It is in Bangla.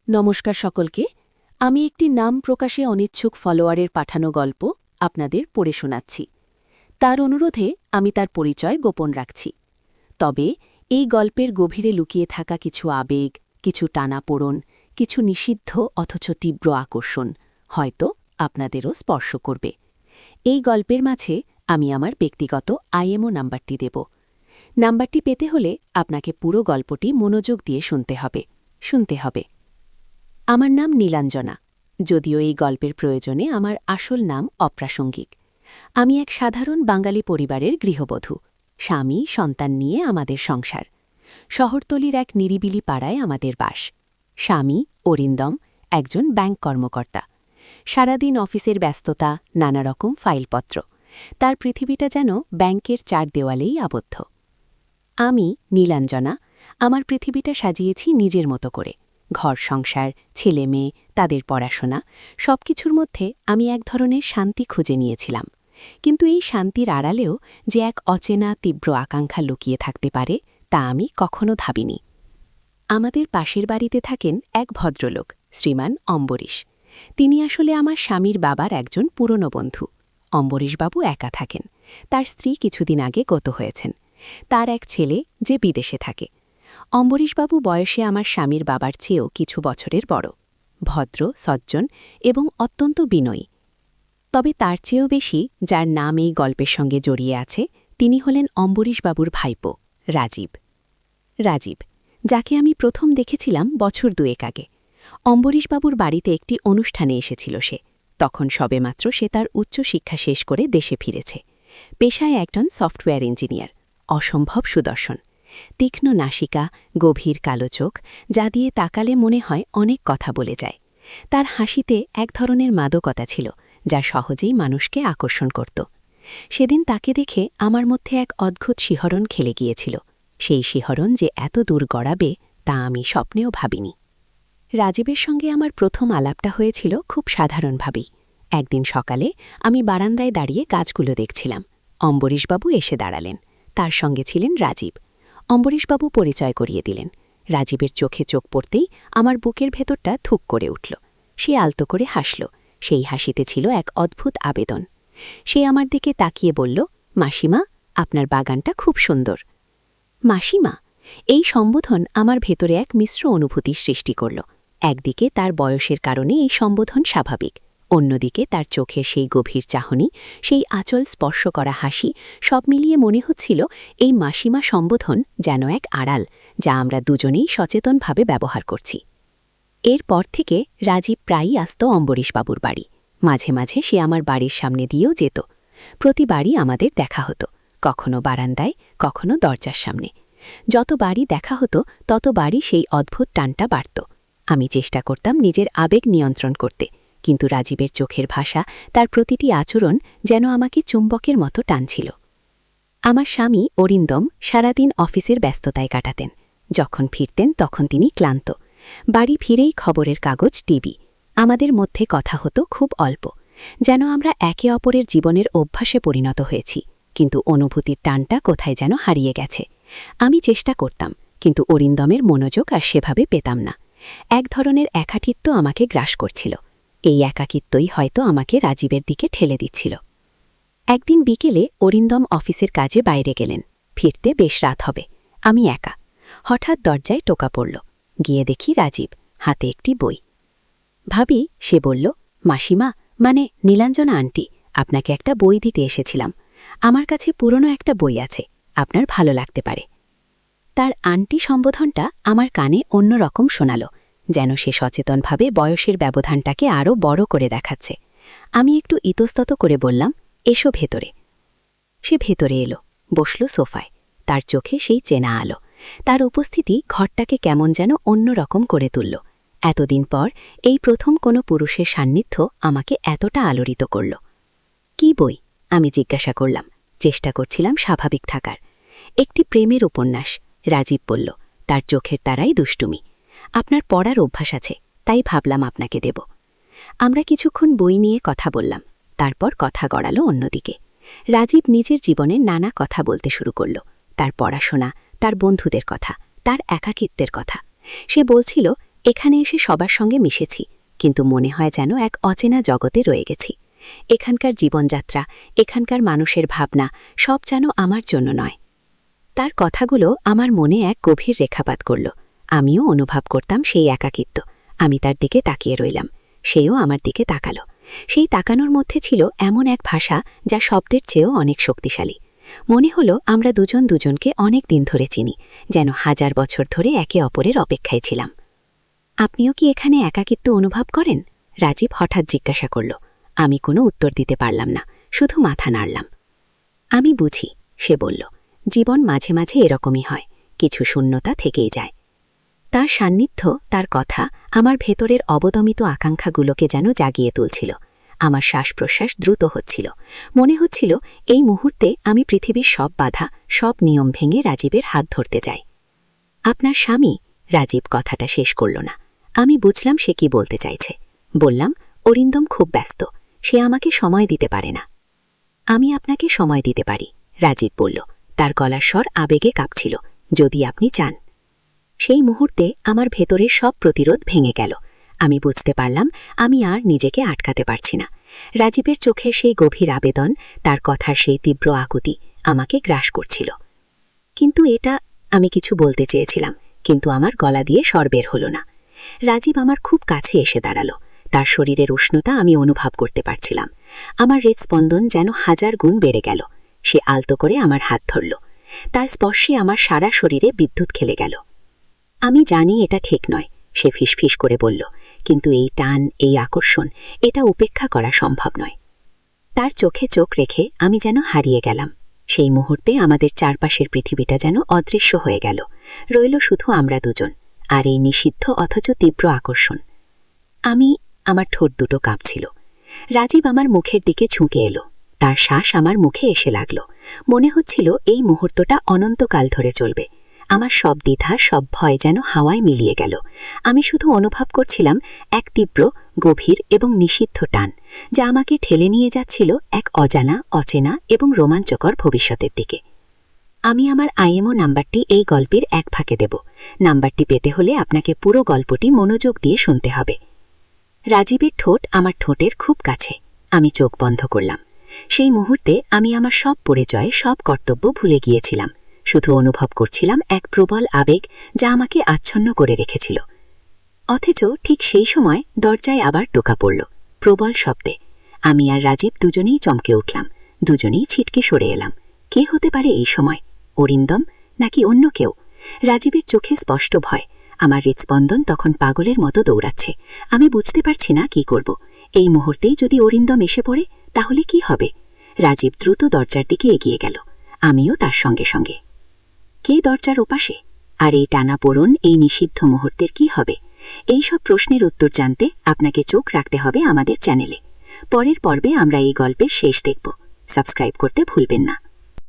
নমস্কার সকলকে। আমি একটি নাম প্রকাশে অনিচ্ছুক ফলোয়ারের পাঠানো গল্প আপনাদের পড়ে শোনাচ্ছি। তার অনুরোধে আমি তার পরিচয় গোপন রাখছি। তবে এই গল্পের গভীরে লুকিয়ে থাকা কিছু আবেগ, কিছু টানাপোড়ন, কিছু নিষিদ্ধ অথচ তীব্র আকর্ষণ হয়তো আপনাদেরও স্পর্শ করবে। এই গল্পের মাঝে আমি আমার ব্যক্তিগত আইএমও নাম্বারটি দেব। নাম্বারটি পেতে হলে আপনাকে পুরো গল্পটি মনোযোগ দিয়ে শুনতে হবে। আমার নাম নীলাঞ্জনা, যদিও এই গল্পের প্রয়োজনে আমার আসল নাম অপ্রাসঙ্গিক। আমি এক সাধারণ বাঙালি পরিবারের গৃহবধূ। স্বামী, সন্তান নিয়ে আমাদের সংসার। শহরতলির এক নিরিবিলি পাড়ায় আমাদের বাস। স্বামী অরিন্দম একজন ব্যাংক কর্মকর্তা। সারাদিন অফিসের ব্যস্ততা, নানা রকম ফাইলপত্র। তার পৃথিবীটা যেন ব্যাংকের চার দেওয়ালেই আবদ্ধ। আমি নীলাঞ্জনা আমার পৃথিবীটা সাজিয়েছি নিজের মতো করে। ঘর সংসার, ছেলে মেয়ে, তাদের পড়াশোনা সবকিছুর মধ্যে আমি এক ধরনের শান্তি খুঁজে নিয়েছিলাম। কিন্তু এই শান্তির আড়ালেও যে এক অচেনা তীব্র আকাঙ্ক্ষা লুকিয়ে থাকতে পারে তা আমি কখনো ভাবিনি। আমাদের পাশের বাড়িতে থাকেন এক ভদ্রলোক, শ্রীমান অম্বরীশ। তিনি আসলে আমার স্বামীর বাবার একজন পুরনো বন্ধু। অম্বরীশবাবু একা থাকেন। তার স্ত্রী কিছুদিন আগে গত হয়েছেন। তার এক ছেলে যে বিদেশে থাকে। অম্বরীশবাবু বয়সে আমার স্বামীর বাবার চেয়েও কিছু বছরের বড়, ভদ্র, সজ্জন এবং অত্যন্ত বিনয়ী। তবে তার চেয়েও বেশি যার নাম এই গল্পের সঙ্গে জড়িয়ে আছে তিনি হলেন অম্বরীশবাবুর ভাইপো রাজীব, যাকে আমি প্রথম দেখেছিলাম বছর দুয়েক আগে। অম্বরীশবাবুর বাড়িতে একটি অনুষ্ঠানে এসেছিল সে। তখন সবেমাত্র সে তার উচ্চশিক্ষা শেষ করে দেশে ফিরেছে। পেশায় একজন সফটওয়্যার ইঞ্জিনিয়ার, অসম্ভব সুদর্শন। তীক্ষ্ণ নাসিকা, গভীর কালো চোখ, যা দিয়ে তাকালে মনে হয় অনেক কথা বলে যায়। তার হাসিতে এক ধরনের মাদকতা ছিল যা সহজেই মানুষকে আকর্ষণ করত। সেদিন তাকে দেখে আমার মধ্যে এক অদ্ভুত শিহরণ খেলে গিয়েছিল। সেই শিহরণ যে এত দূর গড়াবে তা আমি স্বপ্নেও ভাবিনি। রাজীবের সঙ্গে আমার প্রথম আলাপটা হয়েছিল খুব সাধারণভাবেই। একদিন সকালে আমি বারান্দায় দাঁড়িয়ে গাছগুলো দেখছিলাম। অম্বরীশবাবু এসে দাঁড়ালেন। তার সঙ্গে ছিলেন রাজীব। অম্বরীশবাবু পরিচয় করিয়ে দিলেন। রাজীবের চোখে চোখ পড়তেই আমার বুকের ভেতরটা থুক করে উঠল। সে আলতো করে হাসল। সেই হাসিতে ছিল এক অদ্ভুত আবেদন। সে আমার দিকে তাকিয়ে বলল, মাসিমা, আপনার বাগানটা খুব সুন্দর। মাসিমা, এই সম্বোধন আমার ভেতরে এক মিশ্র অনুভূতি সৃষ্টি করল। একদিকে তার বয়সের কারণে এই সম্বোধন স্বাভাবিক, অন্যদিকে তার চোখের সেই গভীর চাহনি, সেই আঁচল স্পর্শ করা হাসি, সব মিলিয়ে মনে হচ্ছিল এই মাসিমা সম্বোধন যেন এক আড়াল যা আমরা দুজনেই সচেতনভাবে ব্যবহার করছি। এরপর থেকে রাজীব প্রায়ই আসত অম্বরীশবাবুর বাড়ি। মাঝে মাঝে সে আমার বাড়ির সামনে দিয়েও যেত। প্রতিবারই আমাদের দেখা হতো, কখনো বারান্দায়, কখনো দরজার সামনে। যত বাড়ি দেখা হতো ততবারই সেই অদ্ভুত টানটা বাড়ত। আমি চেষ্টা করতাম নিজের আবেগ নিয়ন্ত্রণ করতে, কিন্তু রাজীবের চোখের ভাষা, তার প্রতিটি আচরণ যেন আমাকে চুম্বকের মতো টানছিল। আমার স্বামী অরিন্দম সারাদিন অফিসের ব্যস্ততায় কাটাতেন। যখন ফিরতেন তখন তিনি ক্লান্ত। বাড়ি ফিরেই খবরের কাগজ, টিভি। আমাদের মধ্যে কথা হতো খুব অল্প, যেন আমরা একে অপরের জীবনের অভ্যাসে পরিণত হয়েছি। কিন্তু অনুভূতির টানটা কোথায় যেন হারিয়ে গেছে। আমি চেষ্টা করতাম, কিন্তু অরিন্দমের মনোযোগ আর সেভাবে পেতাম না। এক ধরনের একাকিত্ব আমাকে গ্রাস করছিল। এই একাকিত্বই হয়তো আমাকে রাজীবের দিকে ঠেলে দিচ্ছিল। একদিন বিকেলে অরিন্দম অফিসের কাজে বাইরে গেলেন। ফিরতে বেশ রাত হবে। আমি একা। হঠাৎ দরজায় টোকা পড়ল। গিয়ে দেখি রাজীব, হাতে একটি বই। ভাবি, সে বলল, মাসিমা, মানে নীলাঞ্জনা আন্টি, আপনাকে একটা বই দিতে এসেছিলাম। আমার কাছে পুরনো একটা বই আছে, আপনার ভালো লাগতে পারে। তার আন্টি সম্বোধনটা আমার কানে অন্যরকম শোনাল, যেন সে সচেতনভাবে বয়সের ব্যবধানটাকে আরও বড় করে দেখাচ্ছে। আমি একটু ইতস্তত করে বললাম, এসো ভেতরে। সে ভেতরে এলো, বসল সোফায়। তার চোখে সেই চেনা আলো। তার উপস্থিতি ঘরটাকে কেমন যেন অন্যরকম করে তুলল। এতদিন পর এই প্রথম কোনো পুরুষের সান্নিধ্য আমাকে এতটা আলোড়িত করল। কি বই? আমি জিজ্ঞাসা করলাম। চেষ্টা করছিলাম স্বাভাবিক থাকার। একটি প্রেমের উপন্যাস, রাজীব বলল, তার চোখের তারাই দুষ্টুমি। আপনার পড়ার অভ্যাস আছে, তাই ভাবলাম আপনাকে দেব। আমরা কিছুক্ষণ বই নিয়ে কথা বললাম। তারপর কথা গড়ালো অন্যদিকে। রাজীব নিজের জীবনের নানা কথা বলতে শুরু করল। তার পড়াশোনা, তার বন্ধুদের কথা, তার একাকিত্বের কথা। সে বলছিল এখানে এসে সবার সঙ্গে মিশেছি, কিন্তু মনে হয় যেন এক অচেনা জগতে রয়ে গেছি। এখানকার জীবনযাত্রা, এখানকার মানুষের ভাবনা সব যেন আমার জন্য নয়। তার কথাগুলো আমার মনে এক গভীর রেখাপাত করল। আমিও অনুভব করতাম সেই একাকিত্ব। আমি তার দিকে তাকিয়ে রইলাম, সেও আমার দিকে তাকালো। সেই তাকানোর মধ্যে ছিল এমন এক ভাষা যা শব্দের চেয়েও অনেক শক্তিশালী। মনে হলো আমরা দুজন দুজনকে অনেক দিন ধরে চিনি, যেন হাজার বছর ধরে একে অপরের অপেক্ষায় ছিলাম। আপনিও কি এখানে একাকিত্ব অনুভব করেন? রাজীব হঠাৎ জিজ্ঞাসা করল। আমি কোনো উত্তর দিতে পারলাম না, শুধু মাথা নাড়লাম। আমি বুঝি, সে বলল। জীবন মাঝে মাঝে এরকমই হয়, কিছু শূন্যতা থেকেই যায়। তার সান্নিধ্য, তার কথা আমার ভেতরের অবদমিত আকাঙ্ক্ষাগুলোকে যেন জাগিয়ে তুলছিল। আমার শ্বাস প্রশ্বাস দ্রুত হচ্ছিল। মনে হচ্ছিল এই মুহূর্তে আমি পৃথিবীর সব বাধা, সব নিয়ম ভেঙে রাজীবের হাত ধরতে যাই। আপনার স্বামী? রাজীব কথাটা শেষ করল না। আমি বুঝলাম সে কি বলতে চাইছে। বললাম, অরিন্দম খুব ব্যস্ত, সে আমাকে সময় দিতে পারে না। আমি আপনাকে সময় দিতে পারি, রাজীব বলল। তার গলার স্বর আবেগে কাঁপছিল। যদি আপনি চান। সেই মুহূর্তে আমার ভেতরের সব প্রতিরোধ ভেঙে গেল। আমি বুঝতে পারলাম আমি আর নিজেকে আটকাতে পারছি না। রাজীবের চোখের সেই গভীর আবেদন, তার কথার সেই তীব্র আকুতি আমাকে গ্রাস করছিল। কিন্তু এটা, আমি কিছু বলতে চেয়েছিলাম, কিন্তু আমার গলা দিয়ে স্বর বের হল না। রাজীব আমার খুব কাছে এসে দাঁড়ালো। তার শরীরের উষ্ণতা আমি অনুভব করতে পারছিলাম। আমার হৃদস্পন্দন যেন হাজার গুণ বেড়ে গেল। সে আলতো করে আমার হাত ধরল। তার স্পর্শে আমার সারা শরীরে বিদ্যুৎ খেলে গেল। আমি জানি এটা ঠিক নয়, সে ফিসফিস করে বলল, কিন্তু এই টান, এই আকর্ষণ, এটা উপেক্ষা করা সম্ভব নয়। তার চোখে চোখ রেখে আমি যেন হারিয়ে গেলাম। সেই মুহূর্তে আমাদের চারপাশের পৃথিবীটা যেন অদৃশ্য হয়ে গেল। রইল শুধু আমরা দুজন, আর এই নিষিদ্ধ অথচ তীব্র আকর্ষণ। আমার ঠোঁট দুটো কাঁপছিল। রাজীব আমার মুখের দিকে ঝুঁকে এলো। তার শ্বাস আমার মুখে এসে লাগল। মনে হচ্ছিল এই মুহূর্তটা অনন্তকাল ধরে চলবে। আমার সব দ্বিধা, সব ভয় যেন হাওয়ায় মিলিয়ে গেল। আমি শুধু অনুভব করছিলাম এক তীব্র, গভীর এবং নিষিদ্ধ টান, যা আমাকে ঠেলে নিয়ে যাচ্ছিল এক অজানা, অচেনা এবং রোমাঞ্চকর ভবিষ্যতের দিকে। আমি আমার আইএমও নাম্বারটি এই গল্পের এক ফাঁকে দেব। নাম্বারটি পেতে হলে আপনাকে পুরো গল্পটি মনোযোগ দিয়ে শুনতে হবে। রাজীবের ঠোঁট আমার ঠোঁটের খুব কাছে। আমি চোখ বন্ধ করলাম। সেই মুহূর্তে আমি আমার সব পরিচয়, সব কর্তব্য ভুলে গিয়েছিলাম। শুধু অনুভব করছিলাম এক প্রবল আবেগ যা আমাকে আচ্ছন্ন করে রেখেছিল। অথচ ঠিক সেই সময় দরজায় আবার টোকা পড়ল, প্রবল শব্দে। আমি আর রাজীব দুজনেই চমকে উঠলাম। দুজনেই ছিটকে সরে এলাম। কে হতে পারে এই সময়? অরিন্দম নাকি অন্য কেউ? রাজীবের চোখে স্পষ্ট ভয়। আমার হৃদস্পন্দন তখন পাগলের মতো দৌড়াচ্ছে। আমি বুঝতে পারছি না কি করব। এই মুহূর্তেই যদি অরিন্দম এসে পড়ে, তাহলে কি হবে? রাজীব দ্রুত দরজার দিকে এগিয়ে গেল। আমিও তার সঙ্গে সঙ্গে। কে দরজার ওপাশে? আর এই টানাপোড়েন, এই নিষিদ্ধ মুহূর্তের কি হবে? এই সব প্রশ্নের উত্তর জানতে আপনাকে চোখ রাখতে হবে আমাদের চ্যানেলে। পরের পর্বে আমরা এই গল্পের শেষ দেখব। সাবস্ক্রাইব করতে ভুলবেন না।